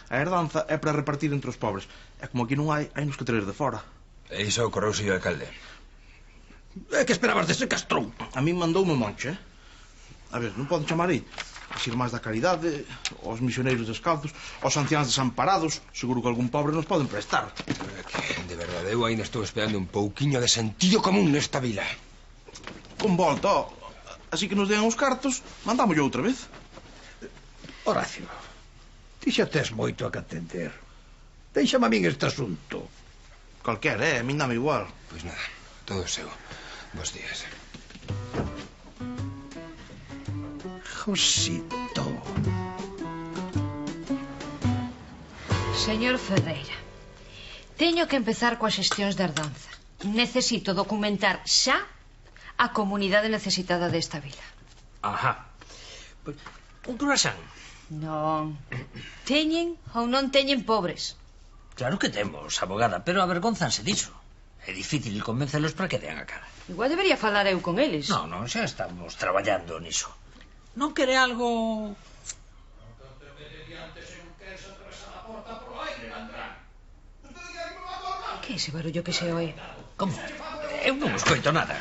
A herdanza é para repartir entre os pobres. E como aquí non hai, hai nos que traer de fora. E iso ocorreu, señor alcalde. É que esperabas dese castrón? A min mandoume Moncho, A ver, non poden chamar aí as irmás da caridade, os misioneiros descalzos, os anciáns desamparados. Seguro que algún pobre nos poden prestar. De verdade, eu ainda estou esperando un pouquiño de sentido común nesta vila. Con volta, así que nos dean os cartos, mandámoslle outra vez. Horacio, ti xa tes moito a que atender. Déixame a min este asunto. Calquera, a min dame igual. Pois nada, todo seu. Bos días. Josito. Señor Ferreira, teño que empezar coas xestións de herdanza. Necesito documentar xa a comunidade necesitada desta vila. Ajá. Pois, un croissant. Non. Teñen ou non teñen pobres? Claro que temos, abogada, pero avergonzanse diso. É difícil convencelos para que dean a cara. Igual debería falar eu con eles. Non, xa estamos traballando niso. Non quere algo... Que é ese barullo que se oe? Como? Eu non escoito nada.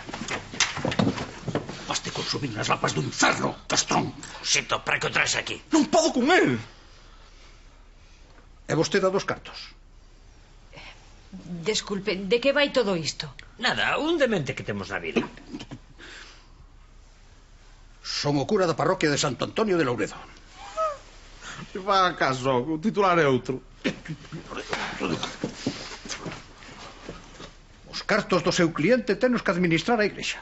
Baste consumir nas lapas do inferno, castrón. Xosito, para que o traes aquí? Non podo con el. É vostede a dos cartos. Desculpe, de que vai todo isto? Nada, un demente que temos na vila. Son o cura da parroquia de Santo Antonio de Louredo. Se faga caso, o titular é outro. Os cartos do seu cliente tenos que administrar a igrexa.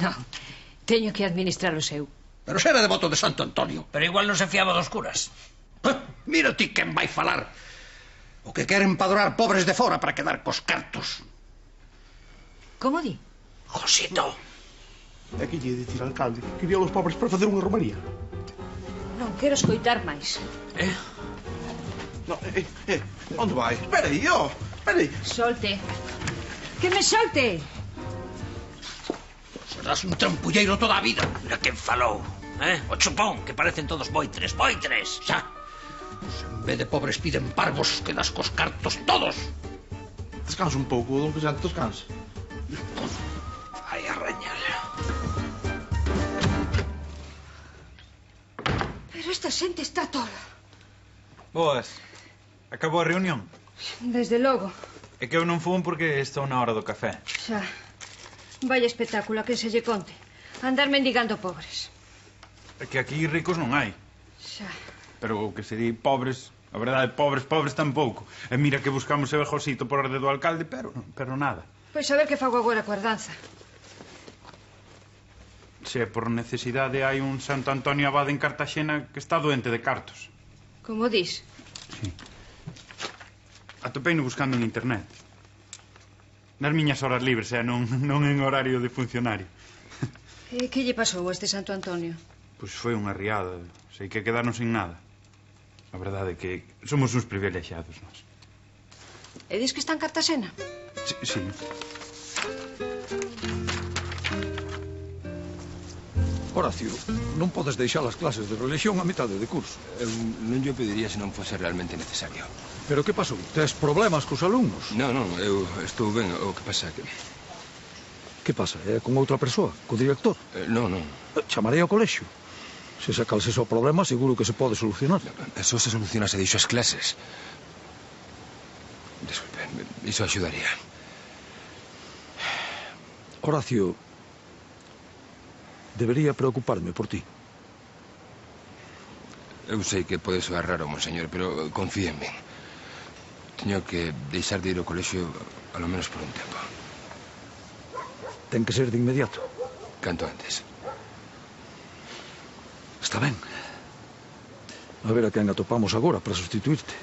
Non, teño que administrar o seu. Pero se era devoto de Santo Antonio. Pero igual non se fiaba dos curas. Mira ti quen vai falar. O que queren empadroar pobres de fora para quedar cos cartos. Como di? Josito. É que lle dicir ao alcalde que vía os pobres para facer unha romaría. Non quero escoitar máis. No, onde vai? Espera aí, espera aí. Solte. Que me solte. Serás un trampulleiro toda a vida. Mira quen falou, O chupón, que parecen todos boitres, boitres. Xa. Se en vez de pobres piden parvos, quedas cos cartos todos. Descansa un pouco, don Vicente, descansa. Ai, arrañar. Pero esta xente está tola. Boas. Acabou a reunión? Desde logo. É que eu non fun porque estou na hora do café. Xa. Vaya espectáculo, a que se lle conte. Andar mendigando pobres. É que aquí ricos non hai. Xa. Pero o que se di pobres, a verdade, pobres tampouco. E mira que buscamos o Josito por orde do alcalde, pero nada. Pois a ver que fago agora coa herdanza. Se por necesidade hai un Santo Antonio Abade en Cartaxena que está doente de cartos. Como dis? Sí. Atopeino buscando en internet. Nas miñas horas libres, non en horario de funcionario. E que lle pasou a este Santo Antonio? Pois foi unha riada. Sei que quedarnos sin nada. A verdade é que somos uns privilexiados, nós. E dis que está en Cartaxena? Sí. Horacio, non podes deixar as clases de religión a mitad de curso. Eu non lle pediría se non fose realmente necesario. Pero que pasou? Tes problemas cos alumnos? Non, eu estou ben. O que pasa é que... Que pasa? É con outra persoa? Co director? Non. Chamarei ao colexio. Se sacalse o problema, seguro que se pode solucionar. Eso se soluciona se deixo as clases. Desculpe, iso axudaría. Horacio, debería preocuparme por ti. Eu sei que pode soar raro, monseñor, pero confía en min. Teño que deixar de ir ao colexio ao menos por un tempo. Ten que ser de inmediato. Canto antes. Está ben. A ver a quen atopamos agora para sustituirte.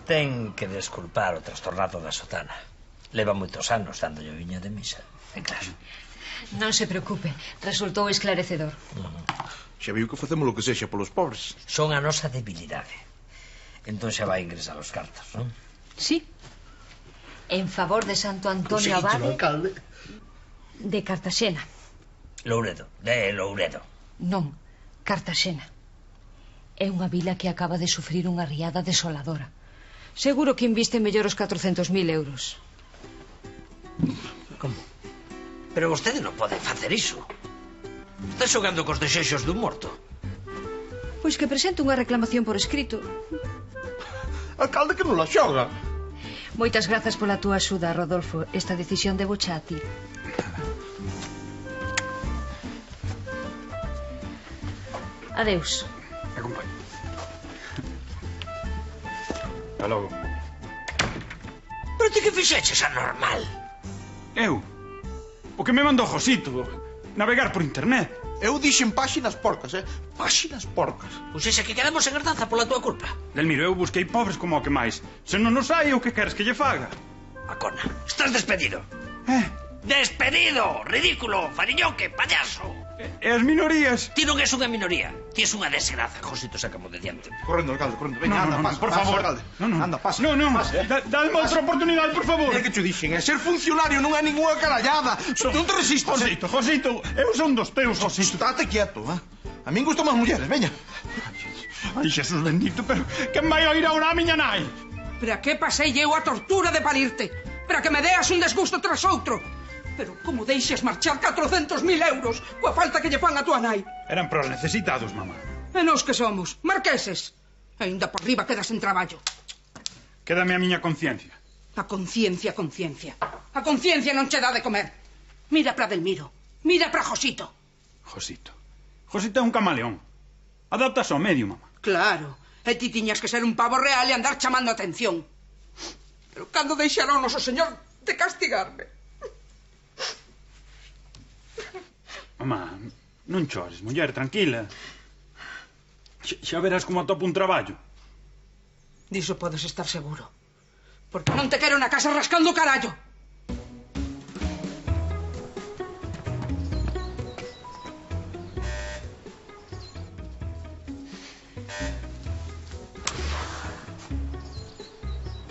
Ten que desculpar o trastornado da sotana. Leva moitos anos dándolle viña de misa. É claro. Non se preocupe, resultou esclarecedor. Xa viu que facemos o que sexa polos pobres. Son a nosa debilidade. Entón xa vai ingresar os cartos, non? Sí. En favor de Santo Antonio Abade de Cartaxena. Louredo, de Louredo. Non, Cartaxena. É unha vila que acaba de sufrir unha riada desoladora. Seguro que inviste mellor os 400.000 euros. Como? Pero vostede non pode facer iso. Está xogando cos desexos dun morto. Pois que presente unha reclamación por escrito. Alcalde, que non la xoga. Moitas grazas pola túa axuda, Rodolfo. Esta decisión debo xa a ti. Adeus. Acompaño. Hasta logo. Pero ti que fixeches anormal? Eu? O que me mandou Josito. Navegar por internet. Eu dixen páxinas porcas, Páxinas porcas. Pois ese que quedamos en herdanza pola túa culpa. Delmiro, eu busquei pobres como o que máis. Se non nos hai, o que queres que lle faga? Acona, estás despedido. Despedido, ridículo, fariñoque, payaso. E as minorías? Ti non és unha minoría, ti és unha desgraza, Josito, sácamo de diante. Correndo, alcalde, correndo. Veña, anda, pasa, por favor. alcalde. Anda, pasa. Dadme outra oportunidade, por favor. É que te dixen, ser funcionario non é ninguna carallada. Non te resistas. Josito, eu son dos teus, Josito. Estate quieto, A min gustan as mulleres, veña. Ai, Jesús bendito, pero quen vai a ir ahora a miña nai? Para que pasei eu a tortura de parirte? Para que me deas un desgusto tras outro? Pero como deixes marchar 400.000 euros coa falta que lle fan a tua nai? Eran pros necesitados, mamá. E nós que somos? Marqueses? Ainda por riba quedas en traballo. Quédame a miña conciencia. A conciencia. A conciencia non che dá de comer. Mira para Delmiro. Mira para Josito. Josito é un camaleón. Adaptas ao medio, mamá. Claro. E ti tiñas que ser un pavo real e andar chamando atención. Pero cando deixará o noso señor de castigarme? Mamá, non chores, muller, tranquila. Xa verás como atopo un traballo. Diso podes estar seguro. Porque non te quero na casa rascando o carallo.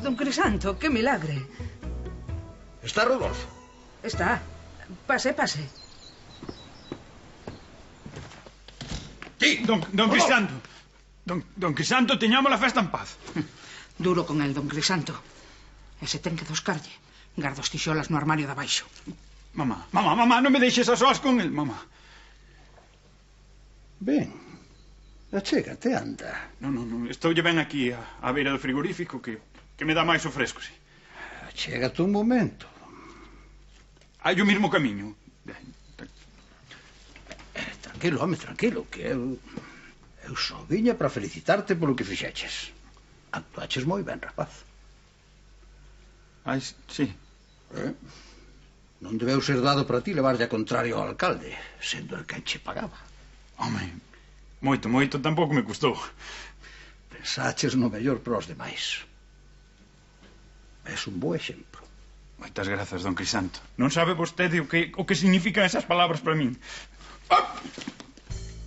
Don Crisanto, que milagre. Está Rodolfo? Está. Pase. Sí, don Crisanto. Don Crisanto, teñamos a festa en paz. Duro con el, don Crisanto. E se ten que doscarlle, garda os tixolas no armario de abaixo. Mamá, non me deixes a sós con el, mamá. Ben, achégate, anda. Non, estoulle ben aquí á beira do frigorífico que me dá máis o fresco, sí. Achégate un momento. Hai o mismo camiño. Tranquilo, home, tranquilo, que eu só viña para felicitarte polo que fixeches. Actuaches moi ben, rapaz. Ai, sí. Non debeu ser dado para ti levarlle a contrario ao alcalde, sendo el quen che pagaba. Home, moito tampouco me custou. Pensaches no mellor para os demais. Es un bo exemplo. Moitas grazas, don Crisanto. Non sabe vostede o que significan esas palabras para min.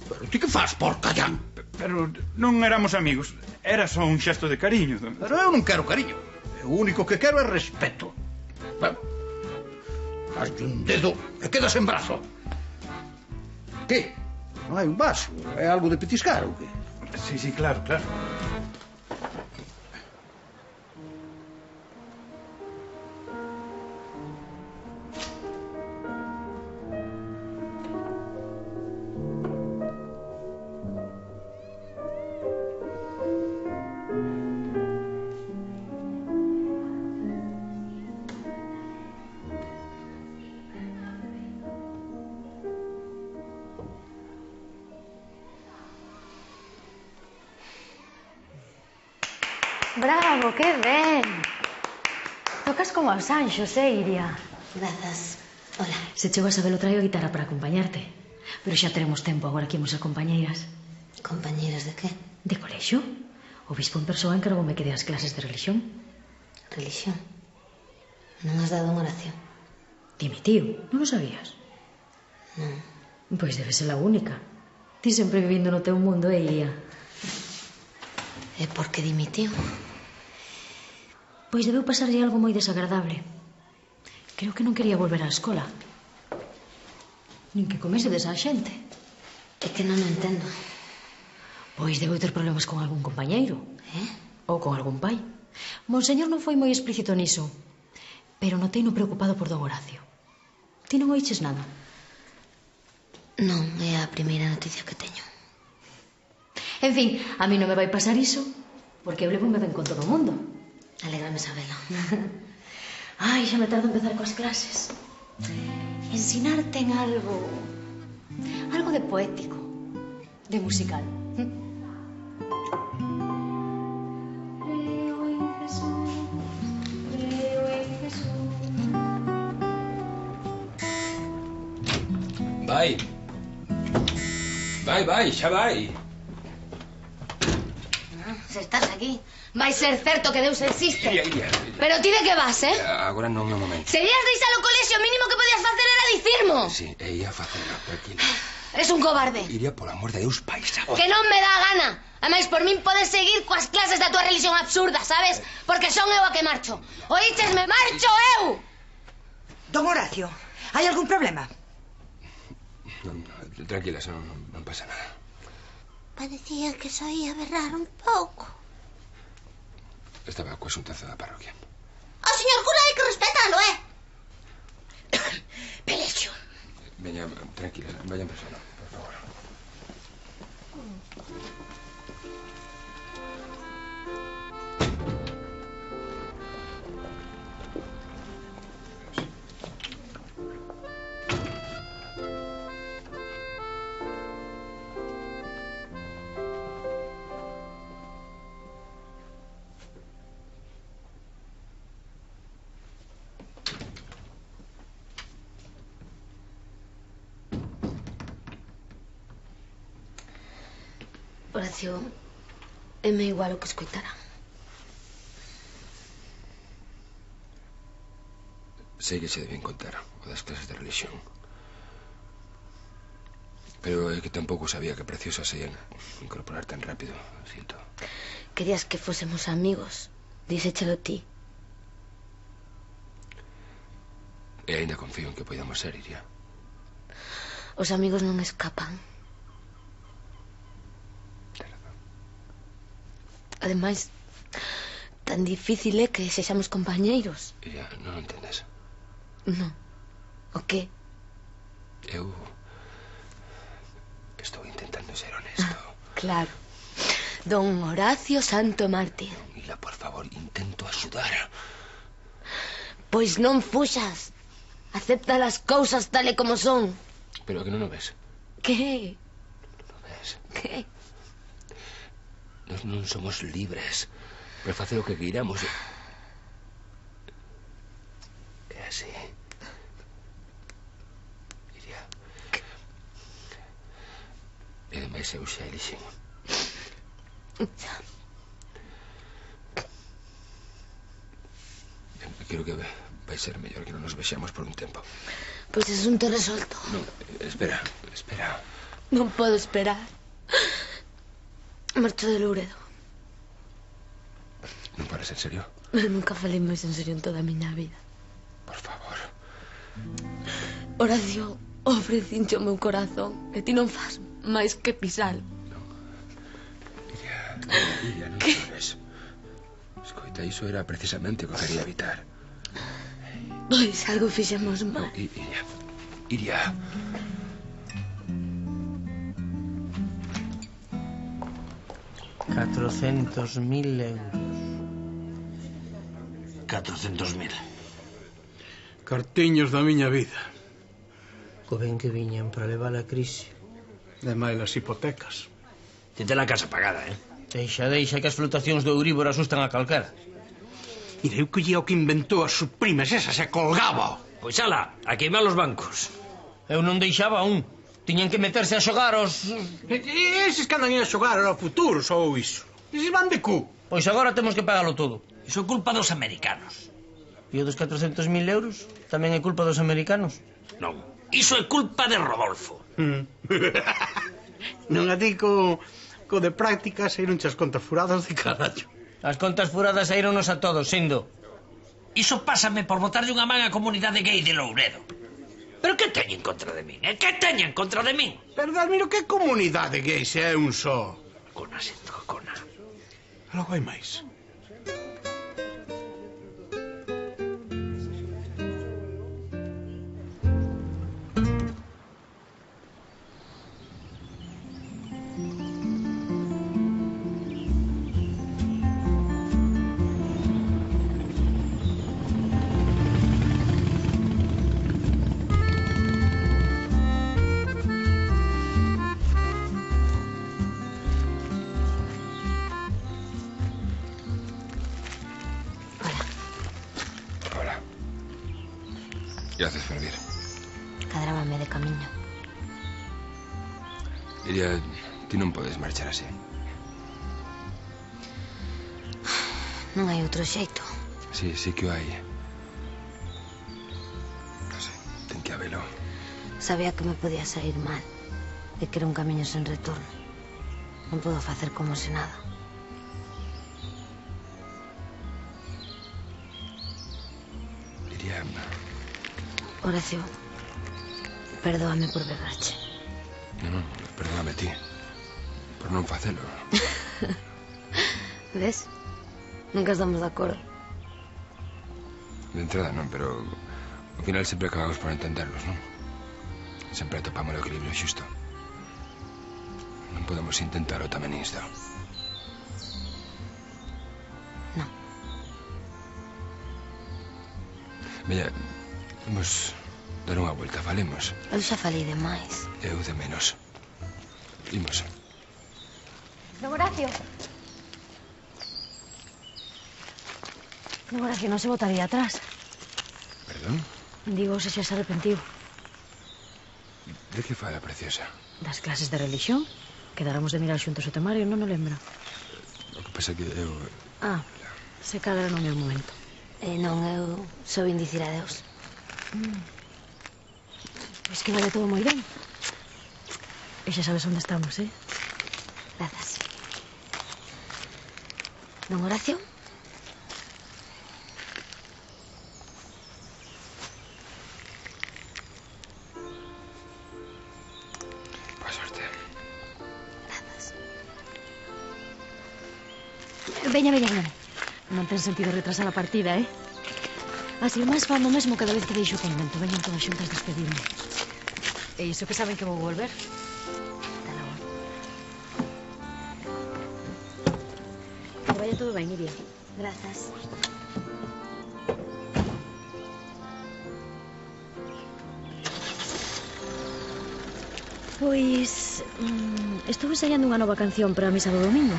Pero ti que faz, porcallán? Pero non éramos amigos. Era só un xesto de cariño. Pero eu non quero cariño. O único que quero é respeto. Daslle un dedo e quedas en brazo. Que? Non hai un vaso? É algo de petiscar ou que? Sí, claro. Bravo, que ben. Tocas como aos anxos, Iria? Grazas. Hola. Se chegas a velo traio a guitarra para acompañarte. Pero xa teremos tempo agora que imos a compañeiras. Compañeiras de que? De colexio. O bispo en persoa encargoume que dé as clases de religión. Religión? Non has dado unha oración? Dimitiu, non o sabías? Non. Pois debe ser a única. Ti sempre vivindo no teu mundo, Iria. E por que dimitiu? Pois debeu pasarlle algo moi desagradable. Creo que non quería volver á escola. Nin que comese desa xente. É que non o entendo. Pois debeu ter problemas con algún compañeiro. Ou con algún pai. Monseñor non foi moi explícito niso, pero noteino preocupado por don Horacio. Ti non oiches nada? Non, é a primeira noticia que teño. En fin, a mí non me vai pasar iso, porque eu levo-me ben con todo o mundo. Alégrame sabelo. Ai, xa me tardo en empezar coas clases. Ensinarte en algo de poético, de musical. Vai, xa vai. Se estás aquí, vai ser certo que Deus existe. Iria. Pero ti de que vas, eh? Agora non é o momento. Se ias deixar o colexio, o mínimo que podías facer era dicirmo. Sí, ia facelo, tranquila. Es un cobarde. Iria, por amor de Deus, paisa. Que non me dá gana. Ademais, por min podes seguir coas clases da tua religión absurda, sabes? Porque son eu a que marcho. Oíchesme, marcho eu! Don Horacio, hai algún problema? Tranquila, non pasa nada. Parecía que só ia berrar un pouco. Estaba coa xuntanza da parroquia. O señor cura hai que respetalo, Pelexio. Veña, tranquila, vayan persona, por favor. Horacio, éme igual o que escoitarán. Sei que se deben contar o das clases de religión. Pero é que tampouco sabía que Preciosa se ian incorporar tan rápido. Siento. Querías que fósemos amigos. Dísechelo ti. E ainda confío en que podamos ser, Iria. Os amigos non escapan. Ademais, tan difícil é que sexamos compañeiros. Iria, non entendes. Non. O que? Eu estou intentando ser honesto. Claro. Don Horacio Santo Mártir. Mila, por favor, intento axudar. Pois non fuxas. Acepta as cousas tal e como son. Pero que non o ves. Que? Non o ves. Que? Nós non somos libres para facer o que queiramos. É así. Iria. E demais eu xa elixen. Creo que vai ser mellor que non nos vexamos por un tempo. Pois es un te resolto. Non, espera. Non podo esperar. Marcho de Louredo. Non pares en serio? Eu nunca falei máis en serio en toda a miña vida. Por favor. Horacio, ofrecinche o meu corazón e ti non fas máis que pisar. Iria, non chores. Escoita, iso era precisamente o que quería evitar. Pois algo fixemos mal. Iria. 400.000 euros. 400.000. Cartiños da miña vida. Co ben que viñan para levar a crise. De máis as hipotecas. Tente la casa pagada, Deixa que as flotacións do Euribor asustan a calquera. Mira, eu collía o que inventou as subprimas, esa se colgaba. Pois ala, a queimar os bancos. Eu non deixaba un. Tiñan que meterse a xogar os... Eses que andan a xogar ao futuro, só iso. Eses van de cu. Pois agora temos que pagalo todo. Iso é culpa dos americanos. E o dos 400.000 euros tamén é culpa dos americanos? Non, iso é culpa de Rodolfo. Non a ti co de prácticas saíron as contas furadas de carallo. As contas furadas saíronos a todos, Sindo. Iso pásame por botarlle unha man á comunidade gay de Louredo. Pero que teñen contra de min? Que teñen contra de min? Pero, Dalmiro, que comunidade gay se é un só? Cona, Sindo, cona. Logo hai máis. Gracias por vir. Cadrábame de camiño. Iria, ti non podes marchar así. Non hai outro xeito. Sí, sí que o hai. Non sei, ten que habelo. Sabía que me podía sair mal e que era un camiño sen retorno. Non podo facer como se nada. Miriam, Horacio, perdóame por berrache. non, perdóname ti. Por non facelo. Ves? Nunca estamos de acordo. De entrada non, pero ao final sempre acabamos por entenderlos, non? Sempre atopamos o equilibrio xusto. Non podemos intentalo tamén isto. Non. Mira, vamos dar unha volta, falemos. Eu xa falei demais. Eu de menos. Imos. Don Horacio. Don Horacio non se botaría atrás. Perdón? Digo, se xa se arrepentiu. De que fala, preciosa? Das clases de religión. Quedáramos de mirar xuntos o temario, non o lembra. O que pasa que eu... Ah, se cadra non é o momento. Non, eu só vin dicir adeus. Pois que vaya todo moi ben. E xa sabes onde estamos, eh? Grazas. Don Horacio? Boa sorte. Veña. Non ten sentido retrasar a partida, eh? As irmás fan o mesmo cada vez que deixo o convento. Veñen todas xuntas despedirme. E iso que saben que vou volver. Ata logo. Que vaya todo ben, Iria. Grazas. Pois... estou ensaiando unha nova canción para a misa do domingo.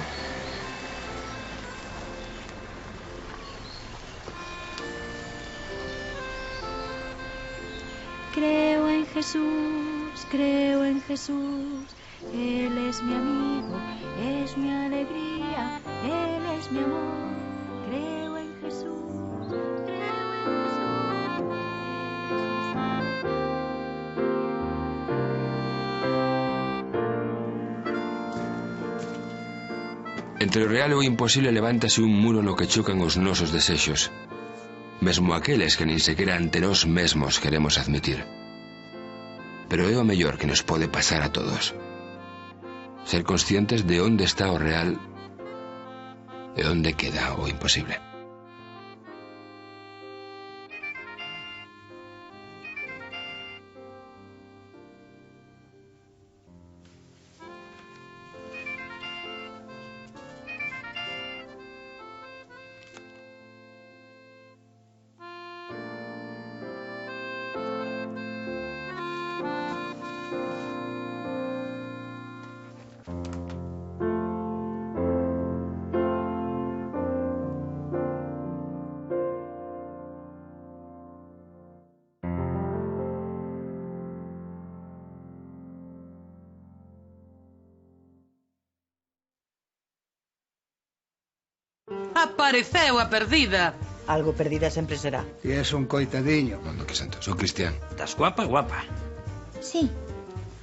Creo en Jesús, Él es mi amigo, es mi alegría, Él es mi amor. Creo en Jesús, Entre o real e o imposible levántase un muro no que chocan os nosos desexos, mesmo aqueles que nin sequera ante nós mesmos queremos admitir. Pero é o mellor que nos pode pasar a todos. Ser conscientes de onde está o real e onde queda o imposible. Apareceu a perdida. Algo perdida sempre será. E es un coitadiño. Mando que santo, sou cristián. Estás guapa, guapa. Sí.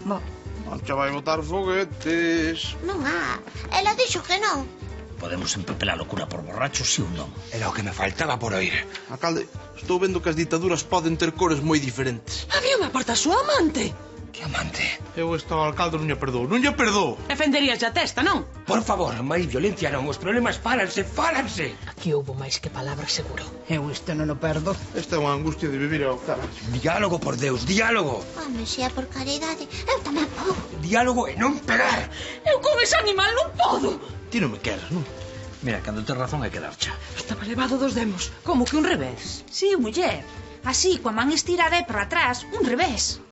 Bo. Mancha vai botar foguetes. Non há. Ela dixo que non. Podemos empepelar a locura por borrachos, si ou non? Era o que me faltaba por oír. Alcalde, estou vendo que as ditaduras poden ter cores moi diferentes. Había unha parte a súa amante. Que amante? Eu isto ao alcalde non lle perdoo. Non lle perdoo. Defenderías a testa, non? Por favor, máis violencia non. Os problemas fálanse. Aquí houbo máis que palabras, seguro. Eu isto non o perdo. Esta é unha angustia de vivir ao cara. Diálogo, por Deus, diálogo. Home, se é por caridade, eu tamén podo. Diálogo e non pegar. Eu con ese animal non podo. Ti non me queres, non? Mira, cando tes razón hai que darcha. Estaba levado dos demos. Como que un revés? Sí, muller. Así, coa man estirada e por atrás, un revés.